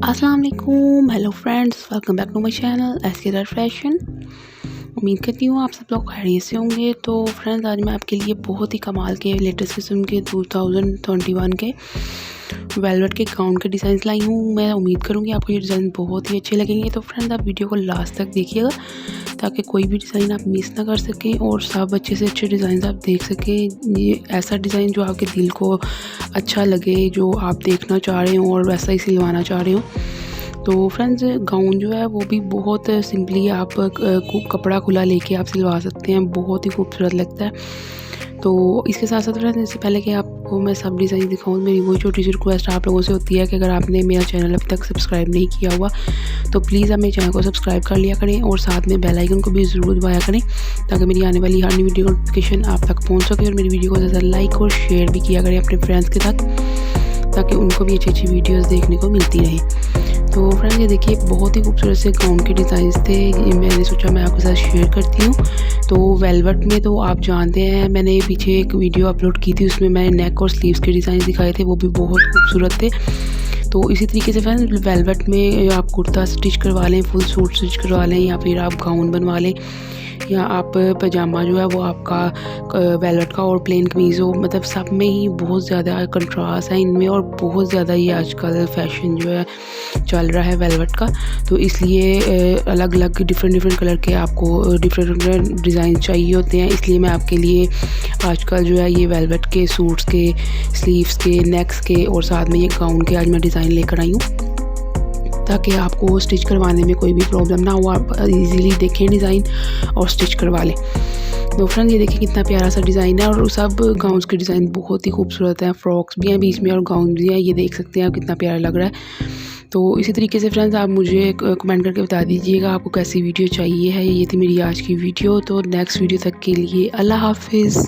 अस्सलाम वालेकुम, hello friends, welcome back to my channel SK fashion. उम्मीद करती हूँ आप सब लोग खैरियत से होंगे। तो फ्रेंड्स, आज मैं आपके लिए बहुत ही कमाल के लेटेस्ट किस्म के 2021 के वेलवेट के गाउन के डिज़ाइन लाई हूँ। मैं उम्मीद करूँगी आपको ये डिज़ाइन बहुत ही अच्छे लगेंगे। तो फ्रेंड्स, आप वीडियो को लास्ट तक देखिएगा ताकि कोई भी डिज़ाइन आप मिस ना कर सकें और सब अच्छे से अच्छे डिज़ाइन आप देख सकें। ये ऐसा डिज़ाइन जो आपके दिल को अच्छा लगे, जो आप देखना चाह रहे हो और वैसा ही सिलवाना चाह रहे हो। तो फ्रेंड्स, गाउन जो है वो भी बहुत सिंपली आप कपड़ा खुला लेके आप सिलवा सकते हैं, बहुत ही खूबसूरत लगता है। तो इसके साथ साथ फ्रेंड्स, इससे पहले कि आपको मैं सब डिज़ाइन दिखाऊँ, मेरी वही छोटी सी रिक्वेस्ट आप लोगों से होती है कि अगर आपने मेरा चैनल अभी तक सब्सक्राइब नहीं किया हुआ तो प्लीज़ आप मेरे चैनल को सब्सक्राइब कर लिया करें और साथ में बेल आइकन को भी ज़रूर दबाया करें ताकि मेरी आने वाली हर नई वीडियो नोटिफिकेशन आप तक पहुँच सके। और मेरी वीडियो को ज़्यादा लाइक और शेयर भी किया करें अपने फ्रेंड्स के साथ ताकि उनको भी अच्छी अच्छी वीडियोज़ देखने को मिलती रहे। तो फ्रेंड्स, ये देखिए बहुत ही खूबसूरत से गाउन के डिज़ाइंस थे, ये मैंने सोचा मैं आपके साथ शेयर करती हूँ। तो वेलवेट में तो आप जानते हैं, मैंने पीछे एक वीडियो अपलोड की थी, उसमें मैंने नेक और स्लीव्स के डिज़ाइन दिखाए थे, वो भी बहुत खूबसूरत थे। तो इसी तरीके से फ्रेंड्स, वेलवेट में आप कुर्ता स्टिच करवा लें, फुल सूट स्टिच करवा लें, या फिर आप गाउन बनवा लें, या आप पजामा जो है वो आपका वेलवेट का और प्लेन कमीज़ हो, मतलब सब में ही बहुत ज़्यादा कंट्रास्ट है इनमें और बहुत ज़्यादा ये आजकल फैशन जो है चल रहा है वेलवेट का। तो इसलिए अलग अलग डिफरेंट कलर के आपको डिफरेंट डिज़ाइन चाहिए होते हैं। इसलिए मैं आपके लिए आजकल जो है ये वेलवेट के सूट्स के, स्लीव्स के, नेक्स के और साथ में ये गाउन के आज मैं डिज़ाइन लेकर आई हूँ ताकि आपको स्टिच करवाने में कोई भी प्रॉब्लम ना हो, आप इजीली देखें डिज़ाइन और स्टिच करवा लें। तो फ्रेंड, ये देखिए कितना प्यारा सा डिज़ाइन है और सब गाउन्स के डिज़ाइन बहुत ही खूबसूरत हैं। फ्रॉक्स भी हैं बीच में और गाउन भी हैं, ये देख सकते हैं आप कितना प्यारा लग रहा है। तो इसी तरीके से फ्रेंड्स, आप मुझे कमेंट करके बता दीजिएगा आपको कैसी वीडियो चाहिए है। ये थी मेरी आज की वीडियो। तो नेक्स्ट वीडियो तक के लिए अल्लाह हाफिज़।